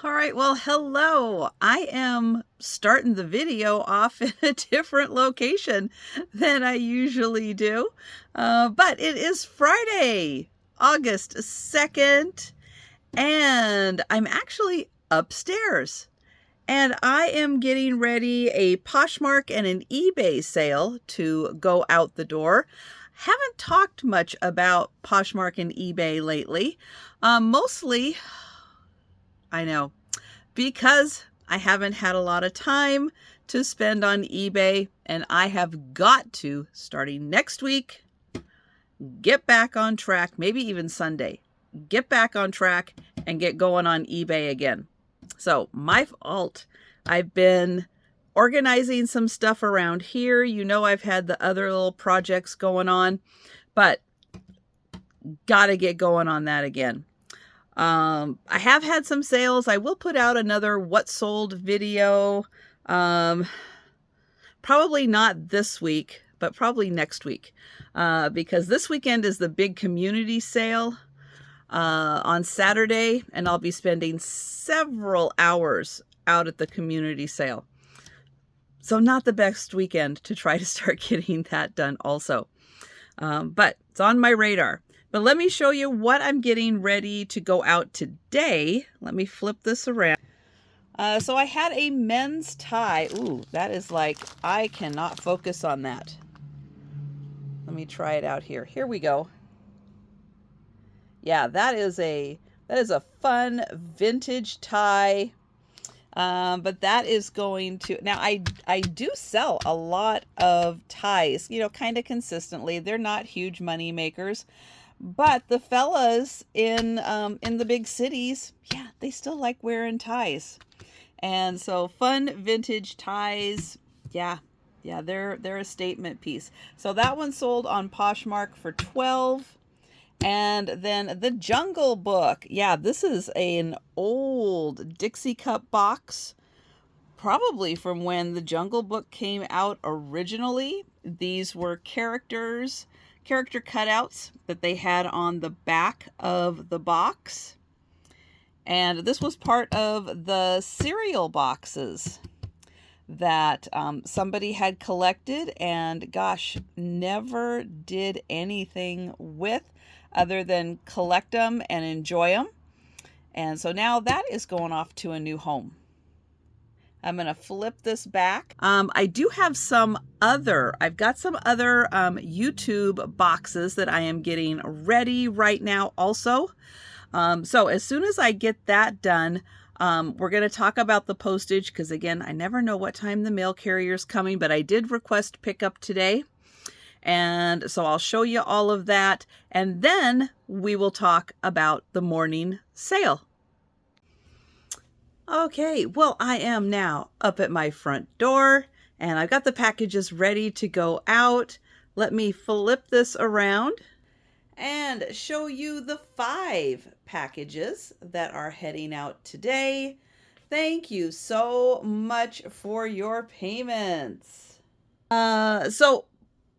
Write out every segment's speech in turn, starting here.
All right, well, hello. I am starting the video off in a different location than I usually do, but it is Friday, August 2nd, and I'm actually upstairs. And I am getting ready a Poshmark and an eBay sale to go out the door. Haven't talked much about Poshmark and eBay lately. Mostly, I know, because I haven't had a lot of time to spend on eBay, and I have got to, starting next week, get back on track, maybe even Sunday, get back on track and get going on eBay again. So my fault. I've been organizing some stuff around here. You know, I've had the other little projects going on, but gotta get going on that again. I have had some sales. I will put out another what sold video. Probably not this week, but probably next week. Because this weekend is the big community sale on Saturday, and I'll be spending several hours out at the community sale. So not the best weekend to try to start getting that done also. But it's on my radar. But let me show you what I'm getting ready to go out today. Let me flip this around. So I had a men's tie. Ooh, that is like, I cannot focus on that. Let me try it out here. Here we go. Yeah, that is a fun vintage tie. But that is going to, now I do sell a lot of ties, you know, kind of consistently. They're not huge money makers. But the fellas in the big cities, yeah, they still like wearing ties. And so fun vintage ties, yeah, they're a statement piece. So that one sold on Poshmark for $12. And then the Jungle Book. Yeah, this is an old Dixie cup box, probably from when the Jungle Book came out originally. These were character cutouts that they had on the back of the box. And this was part of the cereal boxes that somebody had collected and, gosh, never did anything with other than collect them and enjoy them. And so now that is going off to a new home. I'm going to flip this back. I do have I've got some other YouTube boxes that I am getting ready right now also. So as soon as I get that done, we're going to talk about the postage because, again, I never know what time the mail carrier is coming, but I did request pickup today. And so I'll show you all of that. And then we will talk about the morning sale. Okay, well, I am now up at my front door and I've got the packages ready to go out. Let me flip this around and show you the 5 packages that are heading out today. Thank you so much for your payments. So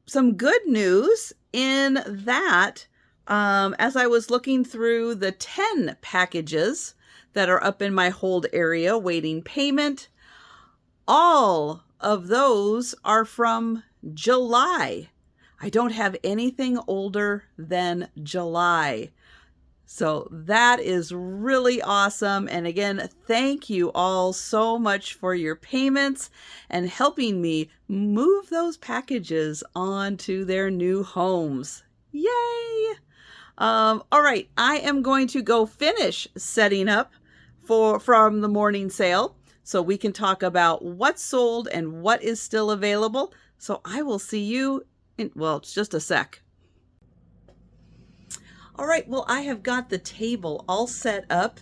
some good news in that as I was looking through the 10 packages that are up in my hold area waiting payment, all of those are from July. I don't have anything older than July. So that is really awesome. And again, thank you all so much for your payments and helping me move those packages onto their new homes. Yay! All right, I am going to go finish setting up from the morning sale so we can talk about what's sold and what is still available. So I will see you in, well, it's just a sec. All right, well, I have got the table all set up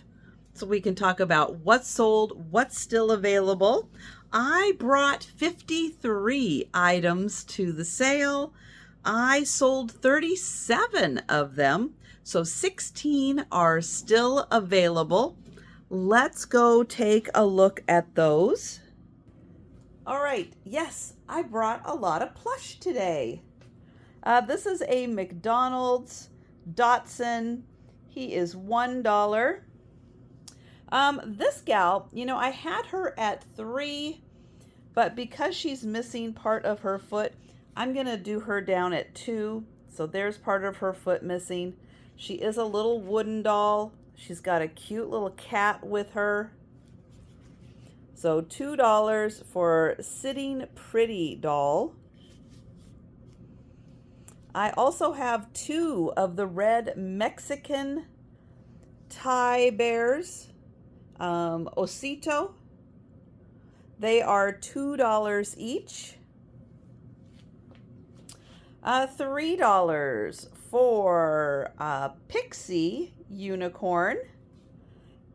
so we can talk about what's sold, what's still available. I brought 53 items to the sale. I sold 37 of them, so 16 are still available. Let's go take a look at those. All right, yes, I brought a lot of plush today. This is a McDonald's Dotson. He is $1. This gal, you know, I had her at 3, but because she's missing part of her foot, I'm going to do her down at 2. So there's part of her foot missing. She is a little wooden doll. She's got a cute little cat with her. So $2 for Sitting Pretty doll. I also have 2 of the red Mexican tie bears, Osito. They are $2 each. $3 for Pixie unicorn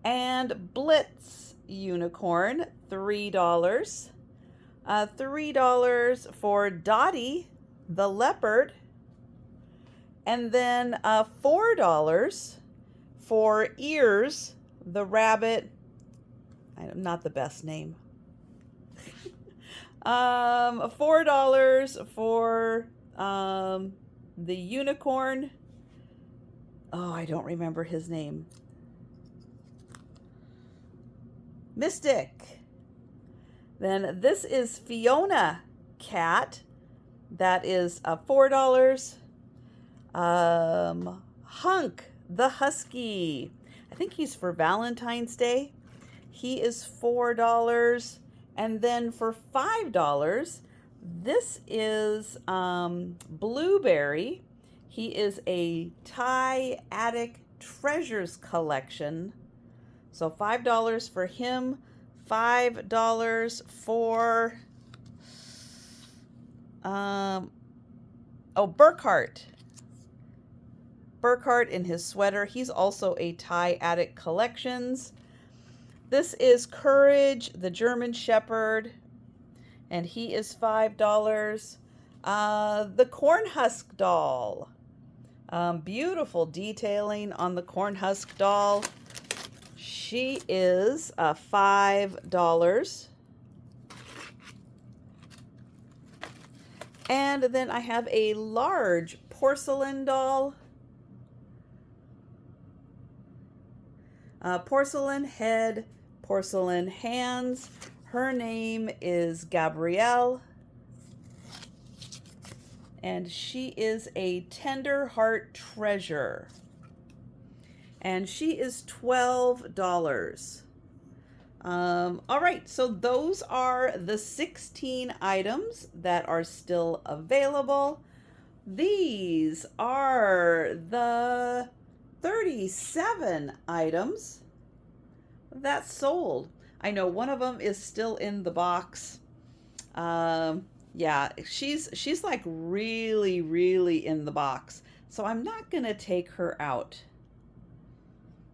and Blitz unicorn, $3. $3 for Dottie the leopard, and then $4 for Ears the rabbit. Not the best name. $4 for the unicorn. Oh, I don't remember his name. Mystic. Then this is Fiona cat. That is $4. Hunk the husky. I think he's for Valentine's Day. He is $4. And then for $5, this is Blueberry. He is a Tie Attic Treasures collection. So $5 for him. $5 for Burkhart. Burkhart in his sweater. He's also a Tie Attic Collections. This is Courage, the German Shepherd, and he is $5. The corn husk doll. Beautiful detailing on the corn husk doll. She is $5. And then I have a large porcelain doll. Porcelain head, porcelain hands. Her name is Gabrielle. And she is a tender heart treasure. And she is $12. All right, so those are the 16 items that are still available. These are the 37 items that sold. I know one of them is still in the box. Yeah, she's like really in the box. So I'm not gonna take her out.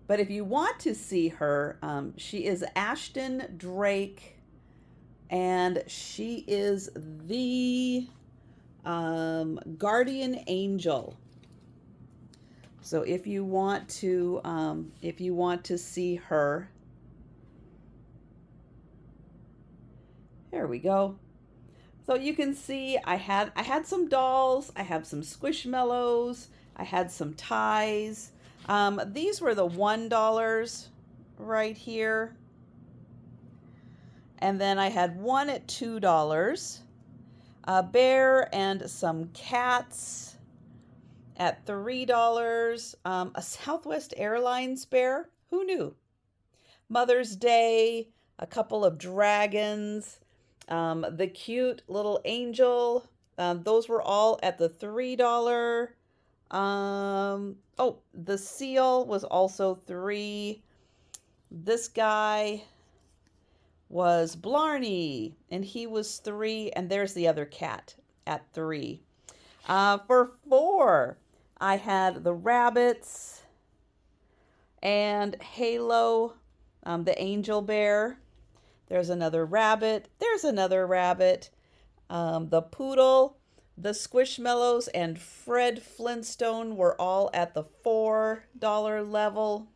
But if you want to see her, she is Ashton Drake, and she is the guardian angel. So if you want to see her, there we go. So you can see I had some dolls, I have some Squishmallows, I had some ties. These were the $1 right here. And then I had one at $2. A bear and some cats at $3. A Southwest Airlines bear. Who knew? Mother's Day, a couple of dragons, the cute little angel. Those were all at the $3. Oh, the seal was also $3. This guy was Blarney, and he was $3. And there's the other cat at $3. For $4, I had the rabbits and Halo, the angel bear. There's another rabbit. There's another rabbit. The poodle. The Squishmallows and Fred Flintstone were all at the $4 level.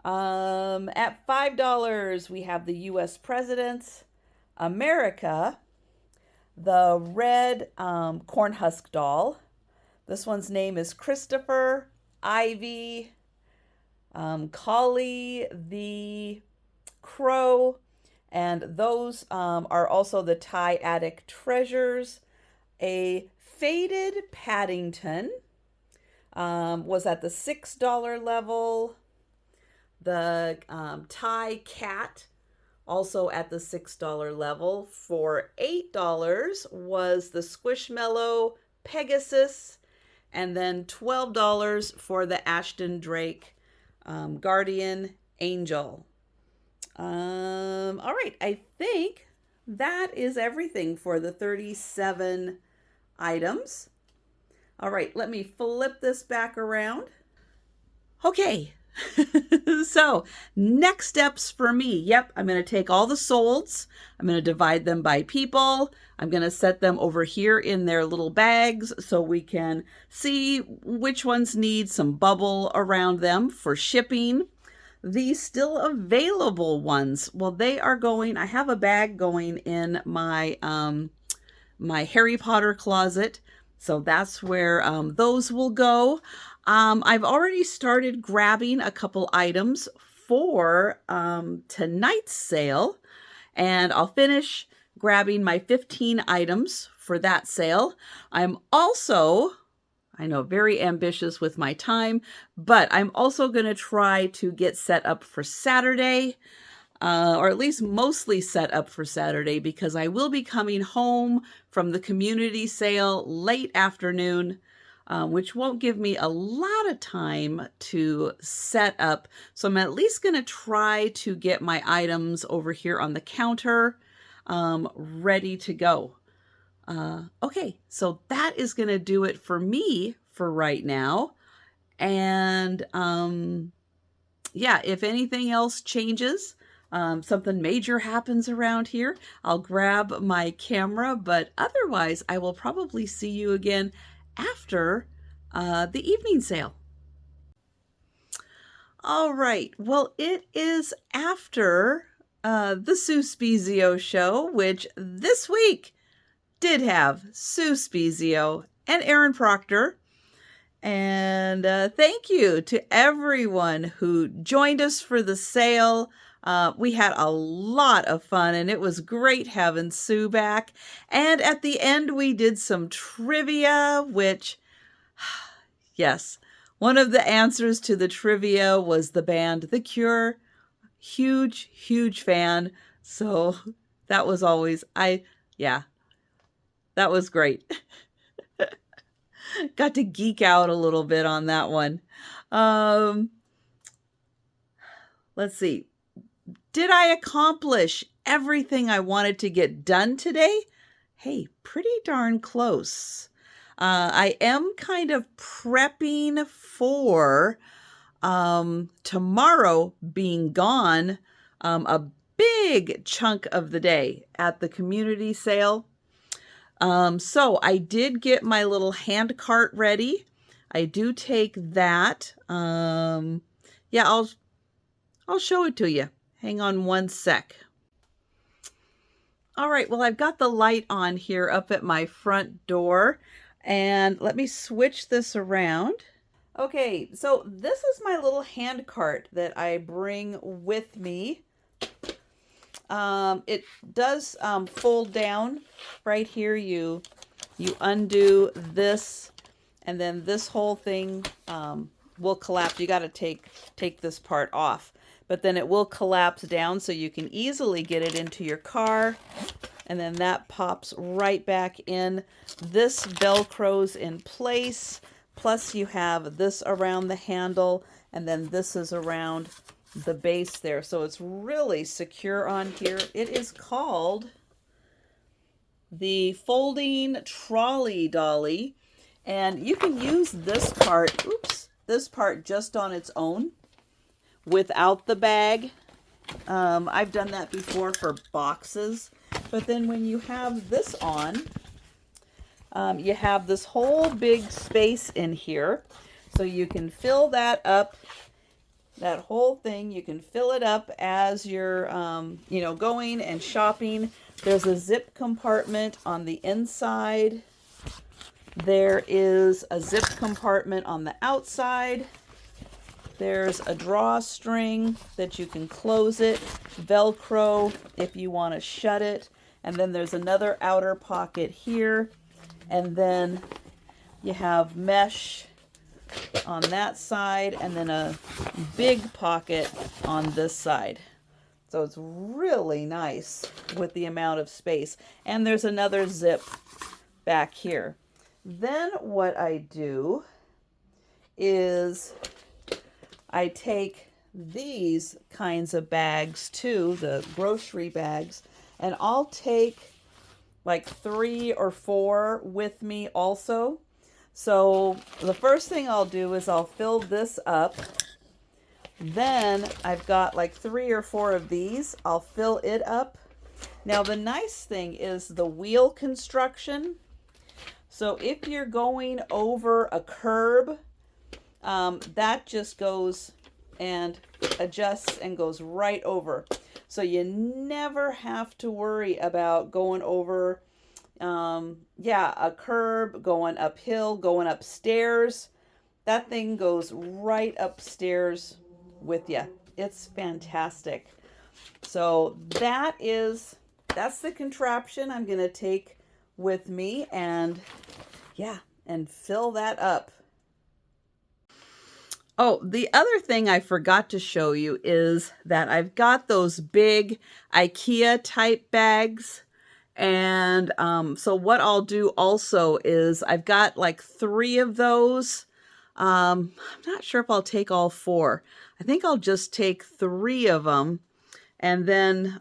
At $5, we have the U.S. presidents. America, the red corn husk doll. This one's name is Christopher. Ivy. Collie the Crow, and those are also the Thai Attic Treasures. A faded Paddington was at the $6 level. The Thai Cat, also at the $6 level. For $8 was the Squishmallow Pegasus, and then $12 for the Ashton Drake Guardian Angel. All right, I think that is everything for the 37 items. All right, let me flip this back around. Okay, so next steps for me. Yep, I'm going to take all the solds. I'm going to divide them by people. I'm going to set them over here in their little bags so we can see which ones need some bubble around them for shipping. These still available ones, well, they are going, I have a bag going in my my Harry Potter closet, so that's where those will go. I've already started grabbing a couple items for tonight's sale, and I'll finish grabbing my 15 items for that sale. I'm also, I know, very ambitious with my time, but I'm also going to try to get set up for Saturday, or at least mostly set up for Saturday, because I will be coming home from the community sale late afternoon, which won't give me a lot of time to set up. So I'm at least going to try to get my items over here on the counter ready to go. Okay, so that is going to do it for me for right now. And yeah, if anything else changes, something major happens around here, I'll grab my camera, but otherwise I will probably see you again after the evening sale. All right, well, it is after the Sue Spezio show, which this week did have Sue Spezio and Aaron Proctor. And thank you to everyone who joined us for the sale. We had a lot of fun, and it was great having Sue back. And at the end, we did some trivia, which, yes, one of the answers to the trivia was the band The Cure. Huge, huge fan. So that was always, yeah, that was great. Got to geek out a little bit on that one. Let's see. Did I accomplish everything I wanted to get done today? Hey, pretty darn close. I am kind of prepping for tomorrow being gone, a big chunk of the day at the community sale. So I did get my little hand cart ready. I do take that. Yeah, I'll show it to you. Hang on one sec. All right, well, I've got the light on here up at my front door, and let me switch this around. Okay, so this is my little hand cart that I bring with me. It does fold down right here. You undo this, and then this whole thing will collapse. You got to take this part off, but then it will collapse down so you can easily get it into your car, and then that pops right back in. This velcros in place, plus you have this around the handle, and then this is around the base there, so it's really secure on here. It is called the folding trolley dolly, and you can use this part, this part just on its own without the bag. I've done that before for boxes, but then when you have this on, you have this whole big space in here, so you can fill that up. That whole thing, you can fill it up as you're, going and shopping. There's a zip compartment on the inside. There is a zip compartment on the outside. There's a drawstring that you can close it, Velcro if you want to shut it, and then there's another outer pocket here, and then you have mesh on that side, and then a big pocket on this side. So it's really nice with the amount of space. And there's another zip back here. Then what I do is I take these kinds of bags too, the grocery bags, and I'll take like 3 or 4 with me also. So the first thing I'll do is I'll fill this up. Then I've got like 3 or 4 of these. I'll fill it up. Now the nice thing is the wheel construction. So if you're going over a curb, that just goes and adjusts and goes right over. So you never have to worry about going over a curb, going uphill, going upstairs. That thing goes right upstairs with you. It's fantastic. So that's the contraption I'm going to take with me and fill that up. Oh, the other thing I forgot to show you is that I've got those big IKEA type bags. And so what I'll do also is I've got like 3 of those. I'm not sure if I'll take all 4. I think I'll just take 3 of them, and then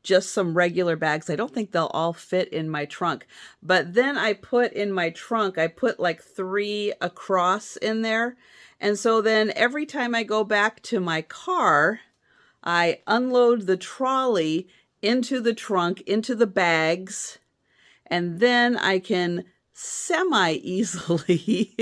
just some regular bags. I don't think they'll all fit in my trunk. But then I put in my trunk, I put like 3 across in there. And so then every time I go back to my car, I unload the trolley into the trunk, into the bags, and then I can semi-easily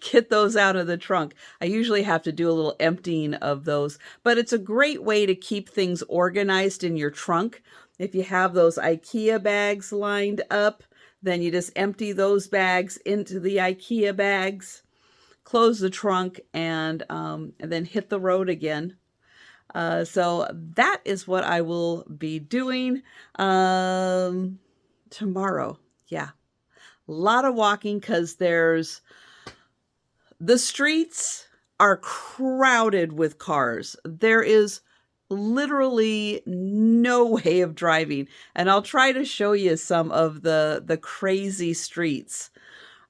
get those out of the trunk. I usually have to do a little emptying of those, but it's a great way to keep things organized in your trunk. If you have those IKEA bags lined up, then you just empty those bags into the IKEA bags, close the trunk, and then hit the road again. So that is what I will be doing tomorrow. Yeah. A lot of walking because the streets are crowded with cars. There is literally no way of driving. And I'll try to show you some of the crazy streets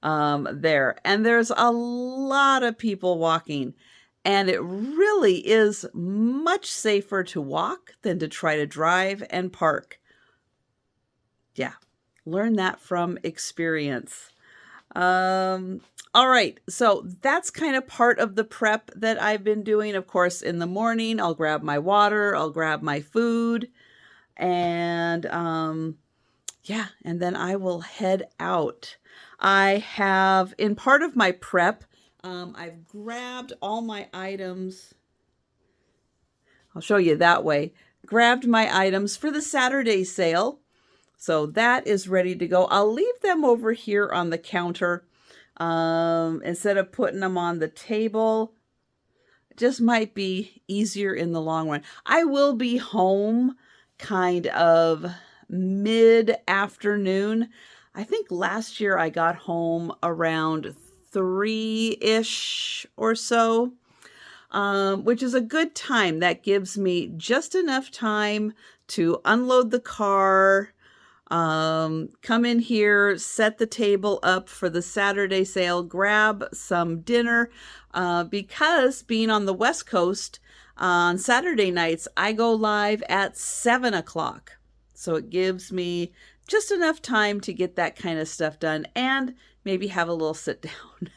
there. And there's a lot of people walking. And it really is much safer to walk than to try to drive and park. Yeah. Learn that from experience. All right, so that's kind of part of the prep that I've been doing. Of course, in the morning, I'll grab my water, I'll grab my food, and and then I will head out. I have, in part of my prep, I've grabbed all my items. I'll show you that way. Grabbed my items for the Saturday sale. So that is ready to go. I'll leave them over here on the counter instead of putting them on the table. It just might be easier in the long run. I will be home kind of mid-afternoon. I think last year I got home around 3-ish or so, which is a good time. That gives me just enough time to unload the car, come in here, set the table up for the Saturday sale, grab some dinner, because being on the West Coast on Saturday nights, I go live at 7 o'clock. So it gives me just enough time to get that kind of stuff done and maybe have a little sit down.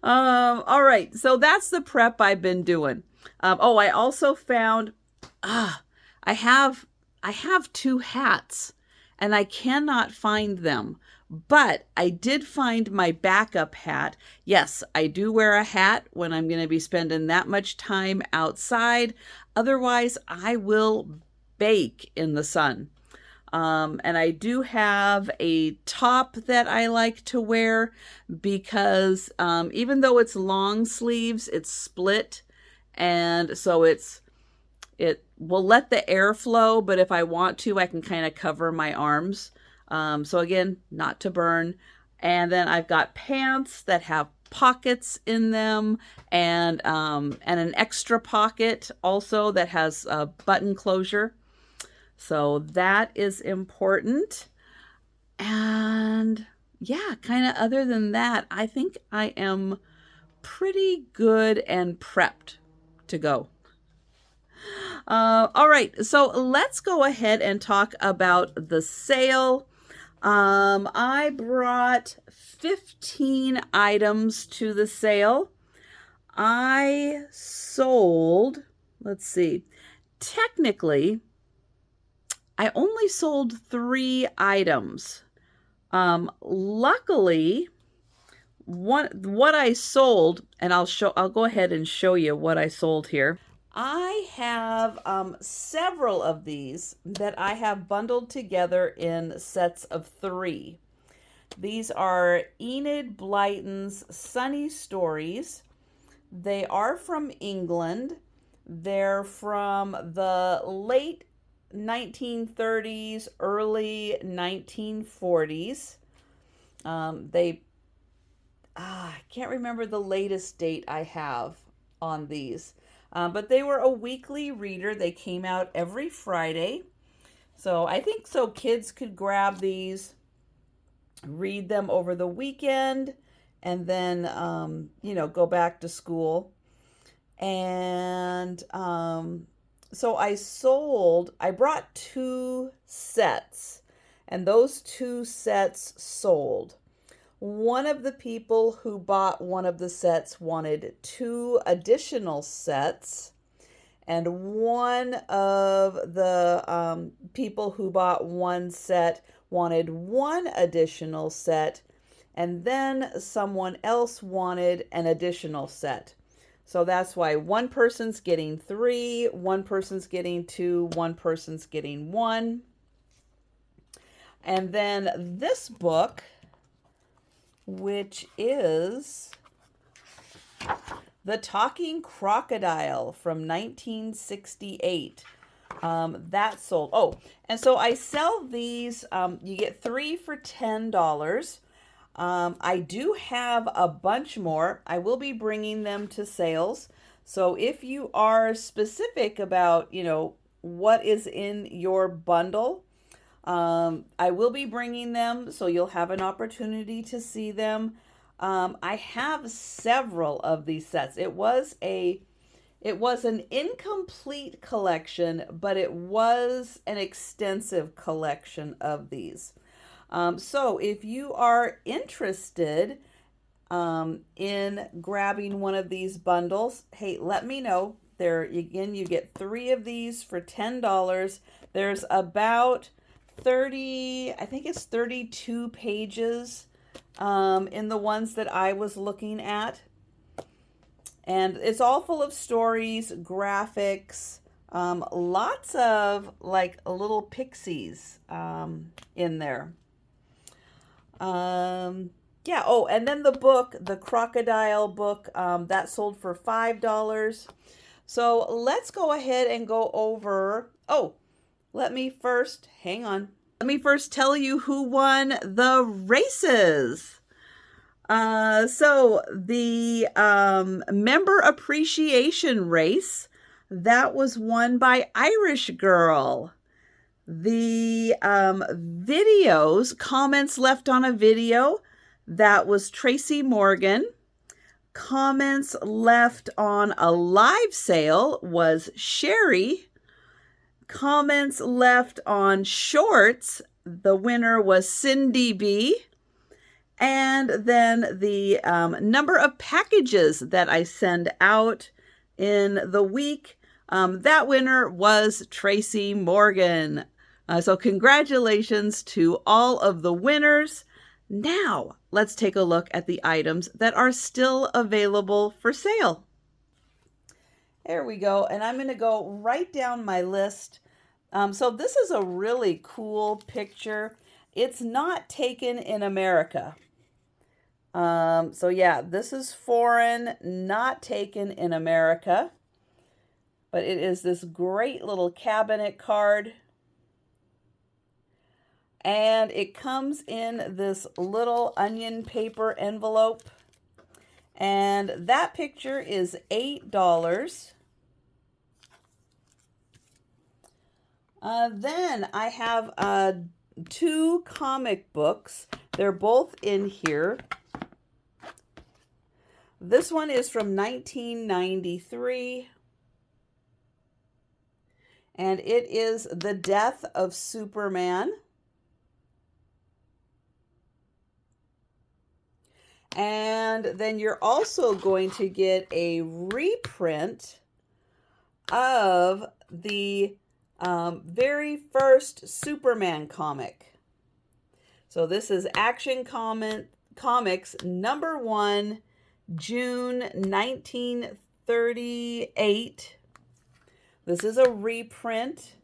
All right, so that's the prep I've been doing. I also found, I have 2 hats and I cannot find them, but I did find my backup hat. Yes, I do wear a hat when I'm going to be spending that much time outside. Otherwise, I will bake in the sun. And I do have a top that I like to wear because even though it's long sleeves, it's split. And so it will let the air flow, but if I want to, I can kind of cover my arms. So again, not to burn. And then I've got pants that have pockets in them, and an extra pocket also that has a button closure. So that is important. And yeah, kind of other than that, I think I am pretty good and prepped to go. All right, so let's go ahead and talk about the sale. I brought 15 items to the sale. I sold, let's see, technically, I only sold 3 items. Luckily, what I sold, and I'll go ahead and show you what I sold here. I have several of these that I have bundled together in sets of 3. These are Enid Blyton's Sunny Stories. They are from England. They're from the late 1930s, early 1940s. I can't remember the latest date I have on these. But they were a weekly reader. They came out every Friday. So I think so kids could grab these, read them over the weekend, and then, go back to school. And so I brought 2 sets, and those 2 sets sold. One of the people who bought one of the sets wanted 2 additional sets, and one of the people who bought 1 set wanted 1 additional set, and then someone else wanted an additional set. So that's why one person's getting 3, one person's getting 2, one person's getting 1. And then this book, which is The Talking Crocodile from 1968. That sold. Oh, and so I sell these. You get 3 for $10. I do have a bunch more. I will be bringing them to sales. So if you are specific about, what is in your bundle, I will be bringing them, so you'll have an opportunity to see them. I have several of these sets. It was an incomplete collection, but it was an extensive collection of these. So if you are interested in grabbing one of these bundles, hey, let me know. There again, you get 3 of these for $10. There's about 32 pages in the ones that I was looking at. And it's all full of stories, graphics, lots of like little pixies in there. Yeah, oh, and then the book, the crocodile book, that sold for $5. So let's go ahead and go over, let me first tell you who won the races. So the member appreciation race, that was won by Irish Girl. The comments left on a video, that was Tracy Morgan. Comments left on a live sale was Sherry. Comments left on shorts, the winner was Cindy B. And then the number of packages that I send out in the week, that winner was Tracy Morgan. So congratulations to all of the winners. Now let's take a look at the items that are still available for sale. There we go. And I'm going to go right down my list. So this is a really cool picture. It's not taken in America. So yeah, this is foreign, not taken in America. But it is this great little cabinet card. And it comes in this little onion paper envelope. And that picture is $8. Then I have 2 comic books. They're both in here. This one is from 1993. And it is The Death of Superman. And then you're also going to get a reprint of the very first Superman comic. So this is Action Comics number 1, June 1938. This is a reprint,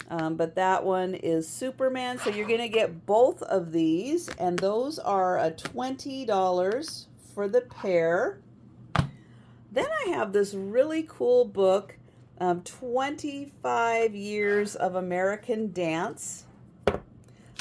but that one is Superman. So you're going to get both of these, and those are $20 for the pair. Then I have this really cool book, 25 Years of American Dance.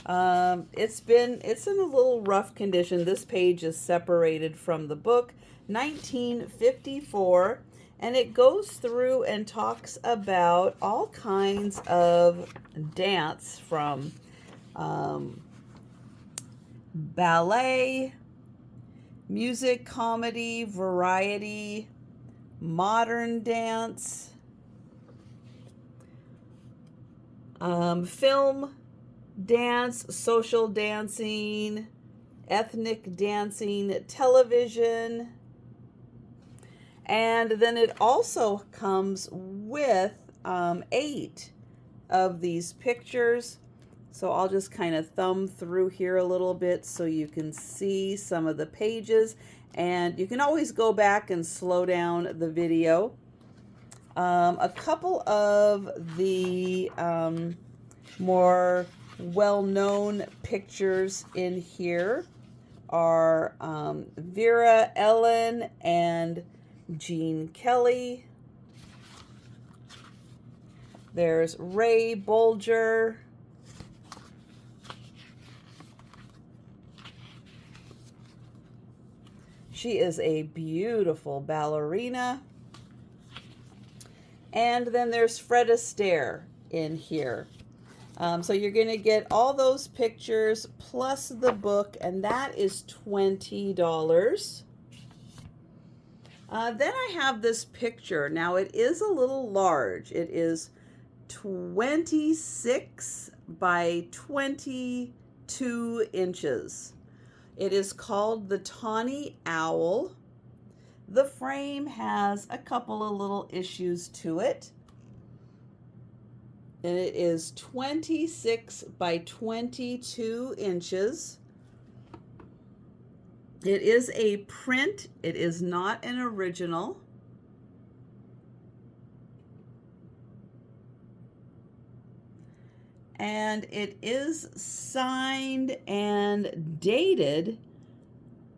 It's in a little rough condition. This page is separated from the book, 1954. And it goes through and talks about all kinds of dance, from ballet, music, comedy, variety, modern dance, film dance, social dancing, ethnic dancing, television. And then it also comes with 8 of these pictures. So I'll just kind of thumb through here a little bit so you can see some of the pages. And you can always go back and slow down the video. A couple of the more well-known pictures in here are Vera Ellen and Gene Kelly. There's Ray Bolger. She is a beautiful ballerina. And then there's Fred Astaire in here. So you're going to get all those pictures plus the book, and that is $20. Then I have this picture. Now it is a little large. It is 26 by 22 inches. It is called the Tawny Owl. The frame has a couple of little issues to it. And it is 26 by 22 inches. It is a print. It is not an original. And it is signed and dated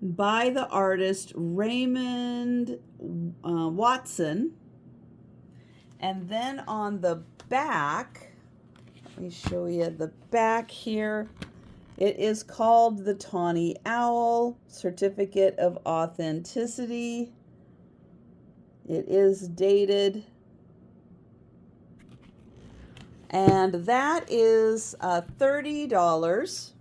by the artist Raymond Watson. And then on the back, let me show you the back here. It is called the Tawny Owl, Certificate of Authenticity. It is dated. And that is $30.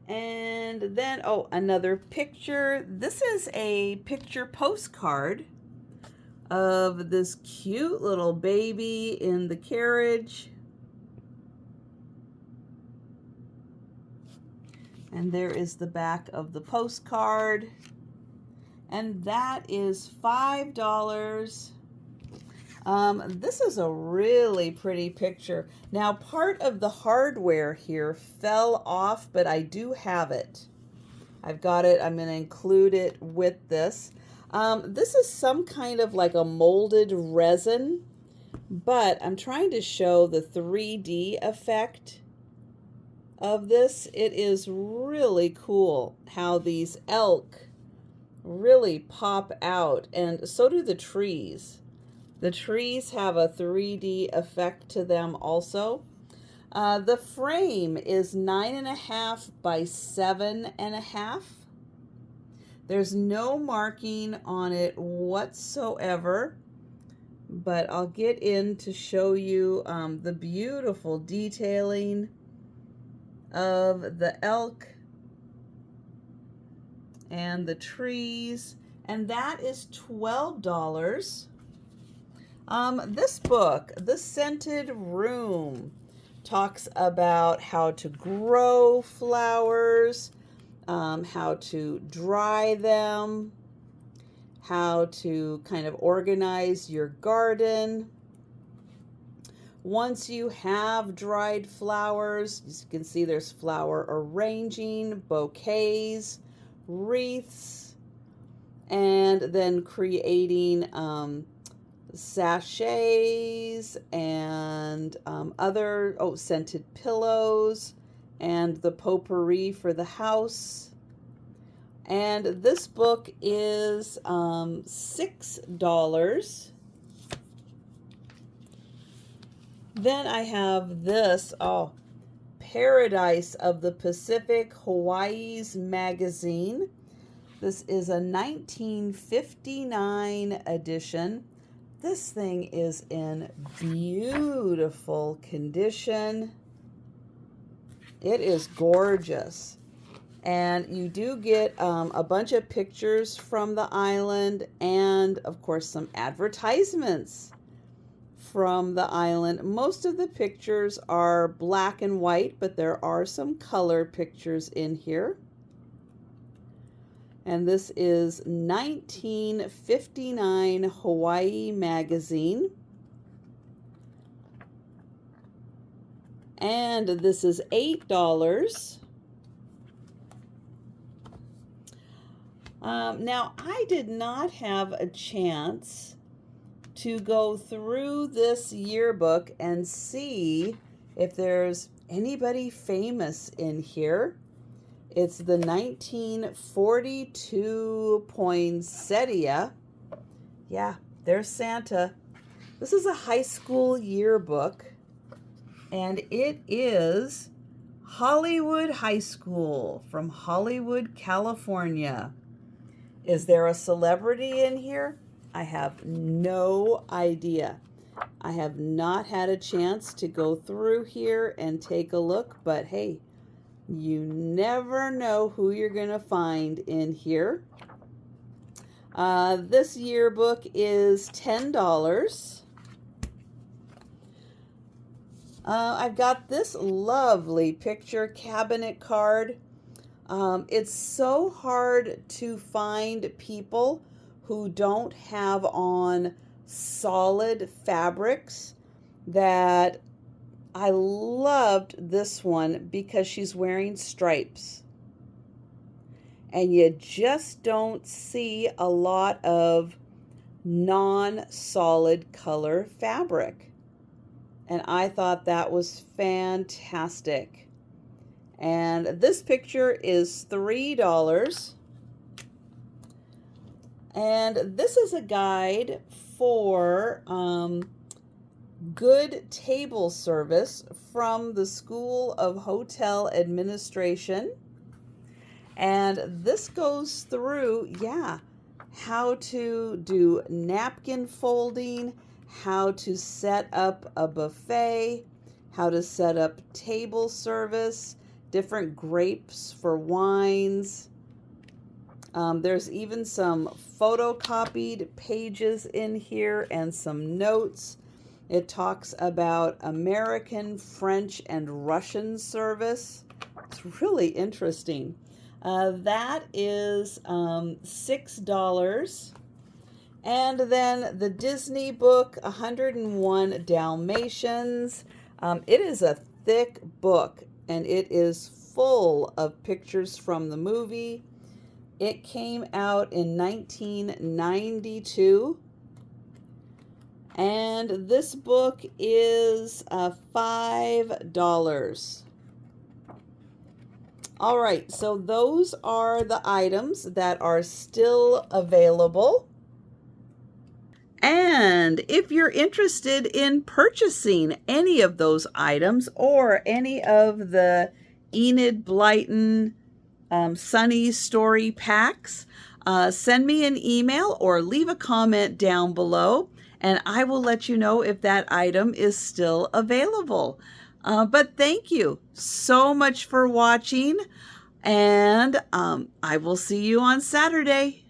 And then, oh, another picture. This is a picture postcard of this cute little baby in the carriage. And there is the back of the postcard. And that is $5. This is a really pretty picture. Now, part of the hardware here fell off, but I do have it. I've got it. I'm going to include it with this. This is some kind of like a molded resin, but I'm trying to show the 3D effect of this. It is really cool how these elk really pop out, and so do the trees. The trees have a 3D effect to them also. The frame is 9.5 by 7.5. There's no marking on it whatsoever, but I'll get in to show you the beautiful detailing of the elk and the trees, and that is $12. This book, The Scented Room, talks about how to grow flowers, how to dry them, how to kind of organize your garden. Once you have dried flowers, as you can see, there's flower arranging, bouquets, wreaths, and then creating sachets and other scented pillows and the potpourri for the house. And this book is $6. Then I have this, Paradise of the Pacific, Hawaii's magazine. This is a 1959 edition. This thing is in beautiful condition. It is gorgeous. And you do get a bunch of pictures from the island and, of course, some advertisements from the island. Most of the pictures are black and white, but there are some color pictures in here. And this is 1959 Hawaii magazine. And this is $8. Now, I did not have a chance to go through this yearbook and see if there's anybody famous in here. It's the 1942 poinsettia. Yeah, there's Santa. This is a high school yearbook, and it is Hollywood High School from Hollywood, California. Is there a celebrity in here? I have no idea. I have not had a chance to go through here and take a look, but hey, you never know who you're going to find in here. This yearbook is $10. I've got this lovely picture cabinet card. It's so hard to find people who don't have on solid fabrics that I loved this one because she's wearing stripes. And you just don't see a lot of non-solid color fabric. And I thought that was fantastic. And this picture is $3. And this is a guide for good table service from the School of Hotel Administration. And this goes through, how to do napkin folding, how to set up a buffet, how to set up table service, different grapes for wines. There's even some photocopied pages in here and some notes. It talks about American, French, and Russian service. It's really interesting. That is $6. And then the Disney book, 101 Dalmatians. It is a thick book, and it is full of pictures from the movie. It came out in 1992. And this book is $5. All right, so those are the items that are still available. And if you're interested in purchasing any of those items or any of the Enid Blyton Sunny Story packs, send me an email or leave a comment down below, and I will let you know if that item is still available. But thank you so much for watching, and I will see you on Saturday.